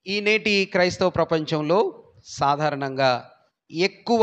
ఈ నేటి క్రైస్తవ ప్రపంచంలో సాధారణంగా ఎక్కువ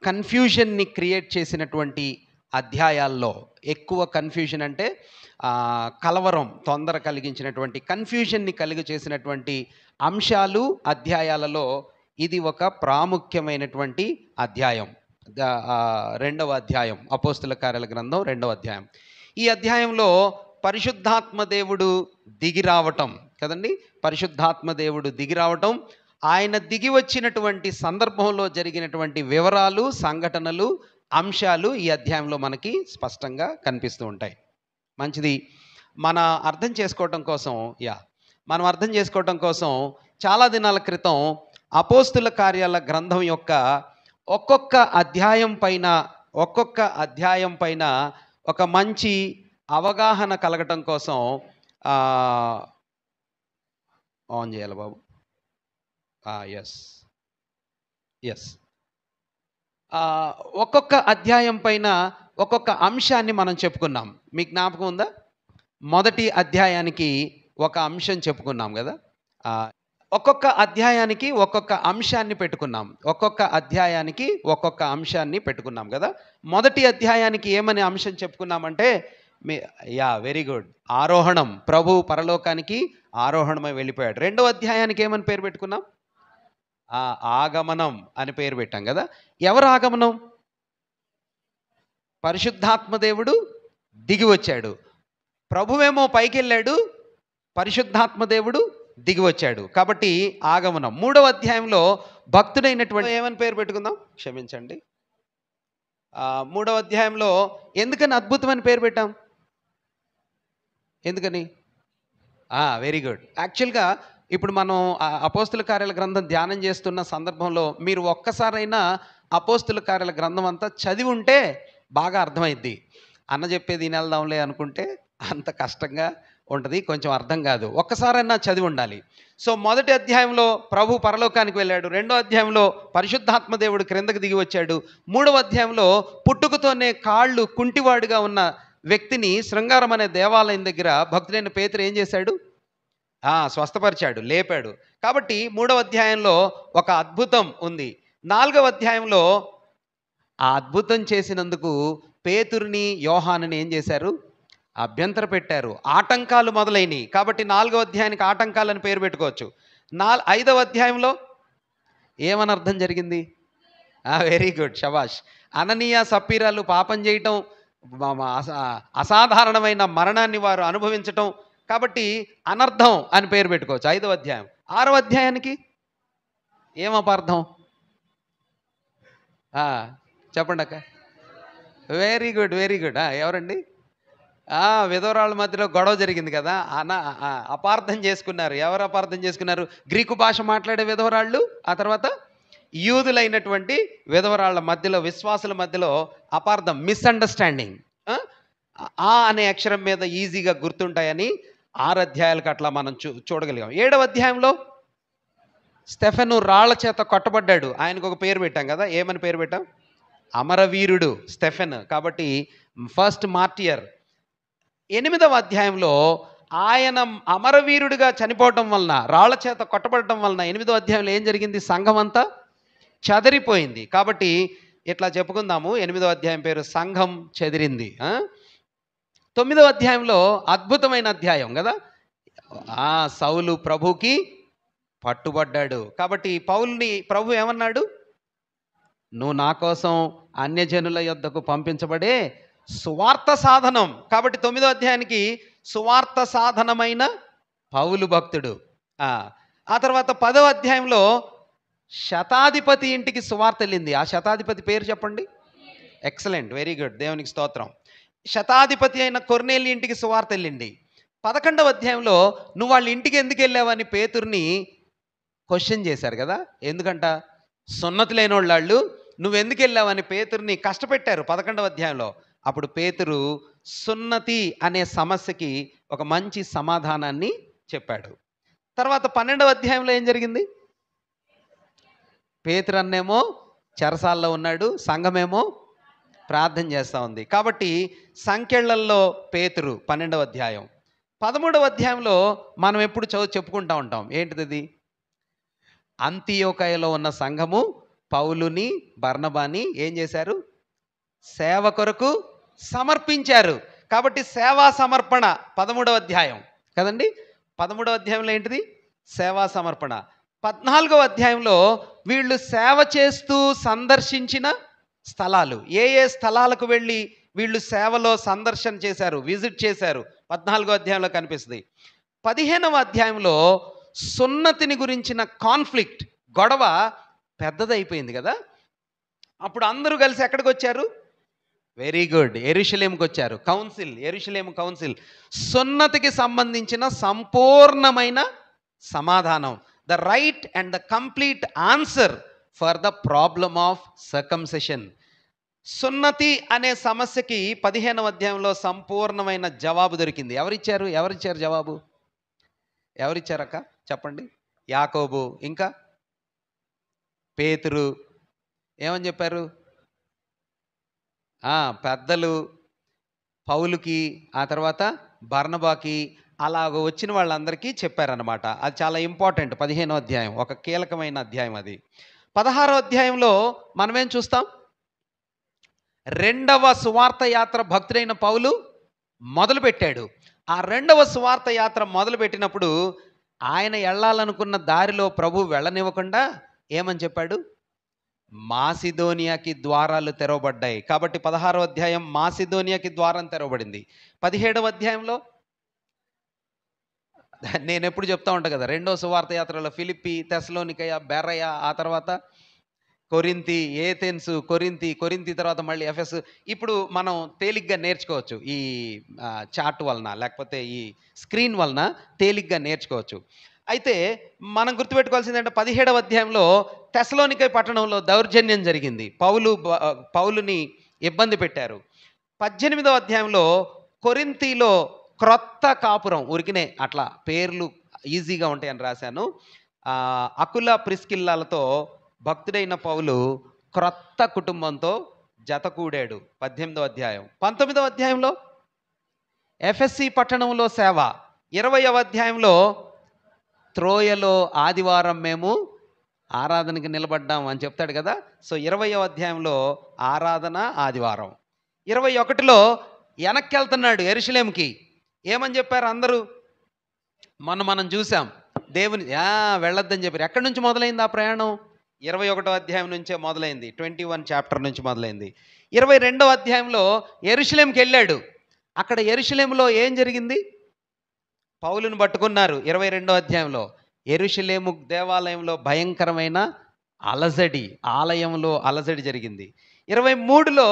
కన్ఫ్యూజన్‌ని క్రియేట్ చేసినటువంటి అధ్యాయాల్లో ఎక్కువ కన్ఫ్యూజన్ అంటే కలవరం, తొందర కలిగించినటువంటి కన్ఫ్యూజన్‌ని కలుగచేసినటువంటి అంశాలు, అధ్యాయాలలో ఇది ఒక ప్రాముఖ్యమైనటువంటి అధ్యాయం. రెండవ అధ్యాయం అపోస్తల కార్యాల గ్రంథం రెండవ అధ్యాయం. ఈ అధ్యాయంలో పరిశుద్ధాత్మ దేవుడు దిగి రావటం కదండి. పరిశుద్ధాత్మ దేవుడు దిగి రావటం, ఆయన దిగి వచ్చినటువంటి సందర్భంలో జరిగినటువంటి వివరాలు, సంఘటనలు, అంశాలు ఈ అధ్యాయంలో మనకి స్పష్టంగా కనిపిస్తూ ఉంటాయి. మంచిది. మనం అర్థం చేసుకోవటం కోసం చాలా దినాల క్రితం అపోస్తుల కార్యాల గ్రంథం యొక్క ఒక్కొక్క అధ్యాయం పైన ఒక మంచి అవగాహన కలగటం కోసం ఆన్ చేయాలి బాబు. ఎస్ ఒక్కొక్క అధ్యాయం పైన ఒక్కొక్క అంశాన్ని మనం చెప్పుకున్నాం. మీకు జ్ఞాపకం ఉందా? మొదటి అధ్యాయానికి ఒక అంశం చెప్పుకున్నాం కదా. ఒక్కొక్క అధ్యాయానికి ఒక్కొక్క అంశాన్ని పెట్టుకున్నాం కదా. మొదటి అధ్యాయానికి ఏమని అంశం చెప్పుకున్నామంటే వెరీ గుడ్, ఆరోహణం. ప్రభు పరలోకానికి ఆరోహణమై వెళ్ళిపోయాడు. రెండవ అధ్యాయానికి ఏమని పేరు పెట్టుకున్నాం? ఆగమనం అని పేరు పెట్టాం కదా. ఎవరు ఆగమనం? పరిశుద్ధాత్మ దేవుడు దిగి వచ్చాడు. ప్రభువేమో పైకి వెళ్ళాడు, పరిశుద్ధాత్మ దేవుడు దిగి వచ్చాడు. కాబట్టి ఆగమనం. మూడవ అధ్యాయంలో భక్తుడైనటువంటి ఏమని పేరు పెట్టుకుందాం? క్షమించండి. మూడవ అధ్యాయంలో ఎందుకని అద్భుతమని పేరు పెట్టాం? ఎందుకని? Very good. యాక్చువల్గా ఇప్పుడు మనం అపోస్తుల కార్యాల గ్రంథం ధ్యానం చేస్తున్న సందర్భంలో మీరు ఒక్కసారైనా అపోస్తుల కార్యాల గ్రంథం అంతా చదివి ఉంటే బాగా అర్థమైద్ది. అన్న చెప్పేది వినేద్దాంలే అనుకుంటే అంత కష్టంగా ఉంటుంది, కొంచెం అర్థం కాదు. ఒక్కసారైనా చదివి ఉండాలి. సో మొదటి అధ్యాయంలో ప్రభు పరలోకానికి వెళ్ళాడు. రెండో అధ్యాయంలో పరిశుద్ధాత్మ దేవుడు క్రిందకు దిగి వచ్చాడు. మూడవ అధ్యాయంలో పుట్టుకతోనే కాళ్ళు కుంటివాడుగా ఉన్న వ్యక్తిని శృంగారం అనే దేవాలయం దగ్గర భక్తుడైన పేతురు ఏం చేశాడు? స్వస్థపరిచాడు, లేపాడు. కాబట్టి మూడవ అధ్యాయంలో ఒక అద్భుతం ఉంది. నాలుగవ అధ్యాయంలో ఆ అద్భుతం చేసినందుకు పేతురుని, యోహానుని ఏం చేశారు? అభ్యంతర పెట్టారు. ఆటంకాలు మొదలైనవి. కాబట్టి నాలుగవ అధ్యాయానికి ఆటంకాలని పేరు పెట్టుకోవచ్చు. ఐదవ అధ్యాయంలో ఏమనర్థం జరిగింది? వెరీ గుడ్, శబాష్. అననీయ సప్పీరాలు పాపం చేయటం, అసాధారణమైన మరణాన్ని వారు అనుభవించటం, కాబట్టి అనర్థం అని పేరు పెట్టుకోవచ్చు. ఐదవ అధ్యాయం. ఆరవ అధ్యాయానికి ఏమపార్థం? చెప్పండి అక్క. Very good, very good. ఎవరండి? విధవరాళ్ళ మధ్యలో గొడవ జరిగింది కదా. అపార్థం చేసుకున్నారు. ఎవరు అపార్థం చేసుకున్నారు? గ్రీకు భాష మాట్లాడే విధవరాళ్ళు, ఆ తర్వాత యూదులైనటువంటి విధవరాళ్ళ మధ్యలో, విశ్వాసుల మధ్యలో అపార్థం, మిస్అండర్స్టాండింగ్. అనే అక్షరం మీద ఈజీగా గుర్తుంటాయని 6 అధ్యాయాలకు అట్లా మనం చూడగలిగాం. 7వ అధ్యాయంలో స్టెఫెను రాళ్ల చేత కొట్టబడ్డాడు. ఆయనకు ఒక పేరు పెట్టాం కదా. ఏమని పేరు పెట్టాం? అమరవీరుడు స్టెఫెన్. కాబట్టి ఫస్ట్ మార్టియర్. 8వ అధ్యాయంలో ఆయన అమరవీరుడిగా చనిపోవటం వలన, రాళ్ల చేత కొట్టబడటం వలన 8వ అధ్యాయంలో ఏం జరిగింది? సంఘం అంతా చెదరిపోయింది. కాబట్టి ఇట్లా చెప్పుకుందాము. 8వ అధ్యాయం పేరు సంఘం చెదిరింది. 9వ అధ్యాయంలో అద్భుతమైన అధ్యాయం కదా. సౌలు ప్రభుకి పట్టుబడ్డాడు. కాబట్టి పౌలుని ప్రభు ఏమన్నాడు? నువ్వు నా కోసం అన్యజనుల యొద్దకు పంపించబడే సువార్త సాధనం. కాబట్టి 9వ అధ్యాయానికి సువార్త సాధనమైన పౌలు భక్తుడు. ఆ తర్వాత 10వ అధ్యాయంలో శతాధిపతి ఇంటికి సువార్త వెళ్ళింది. ఆ శతాధిపతి పేరు చెప్పండి. ఎక్సలెంట్, వెరీ గుడ్, దేవునికి స్తోత్రం. శతాధిపతి అయిన కొర్నేలి ఇంటికి సువార్త వెళ్ళింది. 11వ అధ్యాయంలో నువ్వు వాళ్ళ ఇంటికి ఎందుకు వెళ్ళావని పేతురుని క్వశ్చన్ చేశారు కదా. ఎందుకంట? సున్నతి లేని వాళ్ళు నువ్వెందుకు వెళ్ళావని పేతురుని కష్టపెట్టారు 11వ అధ్యాయంలో. అప్పుడు పేతురు సున్నతి అనే సమస్యకి ఒక మంచి సమాధానాన్ని చెప్పాడు. తర్వాత 12వ అధ్యాయంలో ఏం జరిగింది? పేతురు అన్నేమో చెరసాల్లో ఉన్నాడు, సంఘమేమో ప్రార్థన చేస్తూ ఉంది. కాబట్టి సంకెళ్లల్లో పేతురు 12వ అధ్యాయం. 13వ అధ్యాయంలో మనం ఎప్పుడు చెప్పుకుంటూ ఉంటాం. ఏంటిది? అంతియోకయలో ఉన్న సంఘము పౌలుని బర్నబాని ఏం చేశారు? సేవ కొరకు సమర్పించారు. కాబట్టి సేవా సమర్పణ 13వ అధ్యాయం కదండి. 13వ అధ్యాయంలో ఏంటిది? సేవా సమర్పణ. 14వ అధ్యాయంలో వీళ్ళు సేవ చేస్తూ సందర్శించిన స్థలాలు, ఏ ఏ స్థలాలకు వెళ్ళి వీళ్ళు సేవలో సందర్శన చేశారు, విజిట్ చేశారు, 14వ అధ్యాయంలో కనిపిస్తుంది. 15వ అధ్యాయంలో సున్నతిని గురించిన కాన్ఫ్లిక్ట్, గొడవ పెద్దదైపోయింది కదా. అప్పుడు అందరూ కలిసి ఎక్కడికి వచ్చారు? వెరీ గుడ్, యెరూషలేముకి వచ్చారు. కౌన్సిల్, యెరూషలేము కౌన్సిల్. సున్నతికి సంబంధించిన సంపూర్ణమైన సమాధానం, the right and the complete answer for the problem of circumcision. సున్నతి అనే సమస్యకి 15వ అధ్యాయంలో సంపూర్ణమైన జవాబు దొరికింది. ఎవరిచ్చారు జవాబు? ఎవరిచ్చారక్క చెప్పండి? యాకోబు, ఇంకా పేతురు. ఏమని చెప్పారు? పెద్దలు పౌలుకి, ఆ తర్వాత బర్నబాకి, అలాగ వచ్చిన వాళ్ళందరికీ చెప్పారనమాట. అది చాలా ఇంపార్టెంట్. 15వ అధ్యాయం ఒక కీలకమైన అధ్యాయం అది. 16వ అధ్యాయంలో మనమేం చూస్తాం? రెండవ సువార్త యాత్ర భక్తుడైన పౌలు మొదలుపెట్టాడు. ఆ రెండవ సువార్త యాత్ర మొదలుపెట్టినప్పుడు ఆయన వెళ్ళాలనుకున్న దారిలో ప్రభు వెళ్ళనివ్వకుండా ఏమని చెప్పాడు? మాసిదోనియాకి ద్వారాలు తెరవబడ్డాయి. కాబట్టి 16వ అధ్యాయం మాసిదోనియాకి ద్వారం తెరవబడింది. 17వ అధ్యాయంలో నేను ఎప్పుడు చెప్తా ఉంటా కదా, రెండో సువార్త యాత్రలో ఫిలిప్పి, తెస్సలోనికయ, బెరయ, ఆ తర్వాత కొరింథీ, ఏథెన్సు, కొరింథీ తర్వాత మళ్ళీ ఎఫెసు. ఇప్పుడు మనం తేలిగ్గా నేర్చుకోవచ్చు ఈ చార్ట్ వలన, లేకపోతే ఈ స్క్రీన్ వలన తేలిగ్గా నేర్చుకోవచ్చు. అయితే మనం గుర్తుపెట్టుకోవాల్సింది అంటే 17వ అధ్యాయంలో తెస్సలోనికై పట్టణంలో దౌర్జన్యం జరిగింది. పౌలుని ఇబ్బంది పెట్టారు. 18వ అధ్యాయంలో కొరింథీలో క్రొత్త కాపురం, ఉరికినే అట్లా పేర్లు ఈజీగా ఉంటాయని రాశాను, అకుల ప్రిస్కిల్లాలతో భక్తుడైన పౌలు క్రొత్త కుటుంబంతో జతకూడాడు. 18వ అధ్యాయం. 19వ అధ్యాయంలో ఎఫెస్సి పట్టణంలో సేవ. 20వ అధ్యాయంలో త్రోయలో ఆదివారం మేము ఆరాధనకి నిలబడ్డాం అని చెప్తాడు కదా. సో 20వ అధ్యాయంలో ఆరాధన ఆదివారం. 21లో వెనక్కి వెళ్తున్నాడు యెరూషలేముకి. ఏమని చెప్పారు అందరూ? మనం చూసాం, దేవుని వెళ్ళొద్దని చెప్పారు. ఎక్కడి నుంచి మొదలైంది ఆ ప్రయాణం? 21వ అధ్యాయం నుంచే మొదలైంది. 21 చాప్టర్ నుంచి మొదలైంది. 22వ అధ్యాయంలో యెరూషలేముకి వెళ్ళాడు. అక్కడ యెరూషలేములో ఏం జరిగింది? పౌలుని పట్టుకున్నారు. 22వ అధ్యాయంలో యెరూషలేము దేవాలయంలో భయంకరమైన అలజడి, ఆలయంలో అలజడి జరిగింది. 23లో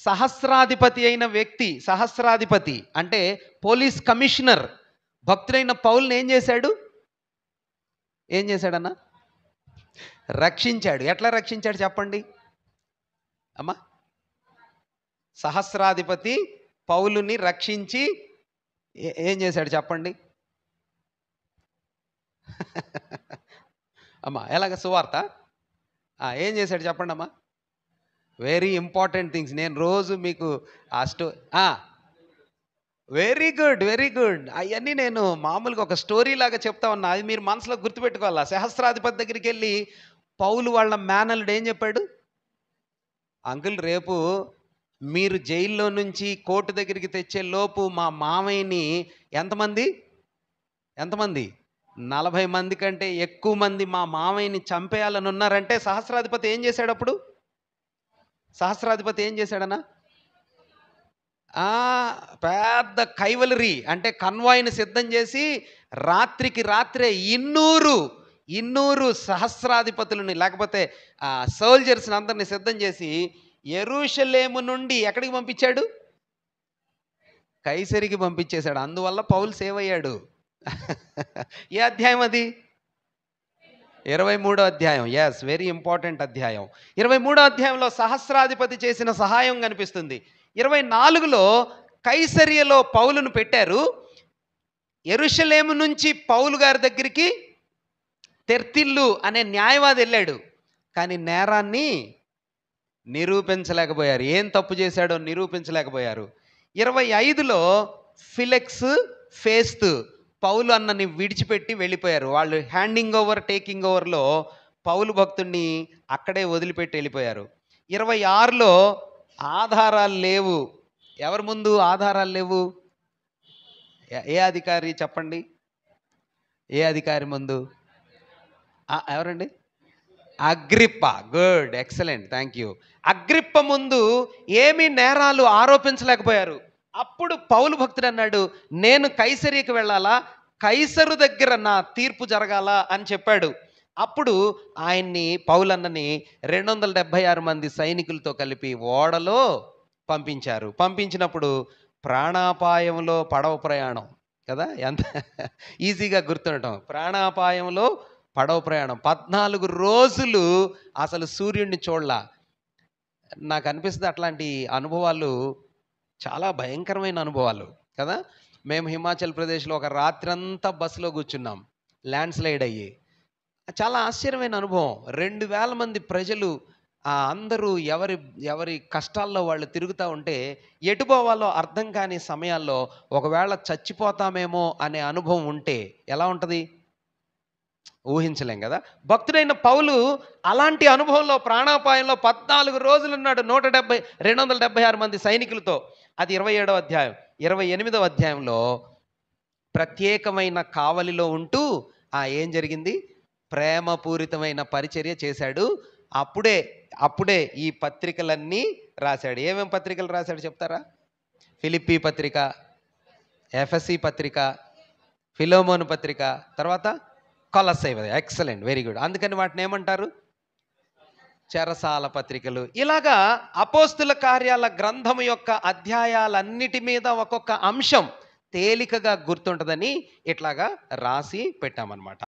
సహస్రాధిపతి అయిన వ్యక్తి, సహస్రాధిపతి అంటే పోలీస్ కమిషనర్ భక్తుడైన పౌల్ని ఏం చేశాడన్నా? రక్షించాడు. ఎట్లా రక్షించాడు చెప్పండి అమ్మా? సహస్రాధిపతి పౌలుని రక్షించి ఏం చేశాడు చెప్పండి అమ్మా? ఎలాగ సువార్త ఏం చేశాడు చెప్పండి అమ్మా? Very important things. నేను రోజు మీకు వెరీ గుడ్, అవన్నీ నేను మామూలుగా ఒక స్టోరీ లాగా చెప్తా ఉన్నా, అది మీరు మనసులో గుర్తుపెట్టుకోవాలా. సహస్రాధిపతి దగ్గరికి వెళ్ళి పౌలు వాళ్ళ మేనల్లుడు ఏం చెప్పాడు? అంకుల్, రేపు మీరు జైల్లో నుంచి కోర్టు దగ్గరికి తెచ్చే లోపు మా మామయ్యని ఎంతమంది 40 మంది కంటే ఎక్కువ మంది మా మామయ్యని చంపేయాలని ఉన్నారంటే సహస్రాధిపతి ఏం చేశాడు? అప్పుడు సహస్రాధిపతి ఏం చేశాడన్నా? పెద్ద కైవలరీ అంటే కన్వాయ్ని సిద్ధం చేసి రాత్రికి రాత్రే 200 సహస్రాధిపతులని, లేకపోతే సోల్జర్స్ని అందరిని సిద్ధం చేసి యెరూషలేము నుండి ఎక్కడికి పంపించాడు? కైసరికి పంపించేశాడు. అందువల్ల పౌలు సేవ్ అయ్యాడు. ఏ అధ్యాయం అది? 23వ అధ్యాయం. ఎస్, వెరీ ఇంపార్టెంట్ అధ్యాయం. 23వ అధ్యాయంలో సహస్రాధిపతి చేసిన సహాయం కనిపిస్తుంది. 24లో కైసరియలో పౌలును పెట్టారు. యెరూషలేము నుంచి పౌలు గారి దగ్గరికి తెర్తిల్లు అనే న్యాయవాది వెళ్ళాడు. కానీ నేరాన్ని నిరూపించలేకపోయారు. ఏం తప్పు చేశాడో నిరూపించలేకపోయారు. 25లో ఫిలెక్స్, ఫేస్తు పౌలు అన్నని విడిచిపెట్టి వెళ్ళిపోయారు. వాళ్ళు హ్యాండింగ్ ఓవర్ టేకింగ్ ఓవర్లో పౌలు భక్తుడిని అక్కడే వదిలిపెట్టి వెళ్ళిపోయారు. 26లో ఆధారాలు లేవు. ఎవరి ముందు ఆధారాలు లేవు? ఏ అధికారి చెప్పండి? ఏ అధికారి ముందు? ఎవరండి? Agrippa. Good, excellent, thank you. Agrippa ముందు ఏమీ నేరాలు ఆరోపించలేకపోయారు. అప్పుడు పౌలు భక్తుడు అన్నాడు, నేను కైసరికి వెళ్ళాలా, కైసరు దగ్గర నా తీర్పు జరగాల అని చెప్పాడు. అప్పుడు ఆయన్ని, పౌలన్నని 276 మంది సైనికులతో కలిపి ఓడలో పంపించారు. పంపించినప్పుడు ప్రాణాపాయంలో పడవ ప్రయాణం కదా, ఎంత ఈజీగా గుర్తుండటం. ప్రాణాపాయంలో పడవ ప్రయాణం 14 రోజులు అసలు సూర్యుడిని చూడలా. నాకు అనిపిస్తుంది అట్లాంటి అనుభవాలు చాలా భయంకరమైన అనుభవాలు కదా. మేము హిమాచల్ ప్రదేశ్లో ఒక రాత్రంతా బస్సులో కూర్చున్నాం, ల్యాండ్ స్లైడ్ అయ్యి. చాలా ఆశ్చర్యమైన అనుభవం. 2000 మంది ప్రజలు, అందరూ ఎవరి ఎవరి కష్టాల్లో వాళ్ళు తిరుగుతూ ఉంటే ఎటు పోవాలో అర్థం కాని సమయాల్లో ఒకవేళ చచ్చిపోతామేమో అనే అనుభవం ఉంటే ఎలా ఉంటుంది ఊహించలేం కదా. భక్తుడైన పౌలు అలాంటి అనుభవంలో, ప్రాణాపాయంలో 14 రోజులు ఉన్నాడు 276 మంది సైనికులతో. అది 27వ అధ్యాయం. 28వ అధ్యాయంలో ప్రత్యేకమైన కావలిలో ఉంటూ ఏం జరిగింది? ప్రేమపూరితమైన పరిచర్య చేశాడు. అప్పుడే ఈ పత్రికలన్నీ రాశాడు. ఏమేం పత్రికలు రాశాడు చెప్తారా? ఫిలిప్పీ పత్రిక, ఎఫెసీ పత్రిక, ఫిలోమోను పత్రిక, తర్వాత కొలస్సై. Excellent, very good. అందుకని వాటిని ఏమంటారు? చెరసాల పత్రికలు. ఇలాగా అపోస్తుల కార్యాల గ్రంథము యొక్క అధ్యాయాలన్నిటి మీద ఒక్కొక్క అంశం తేలికగా గుర్తుంటుందని ఇట్లాగా రాసి పెట్టామన్నమాట.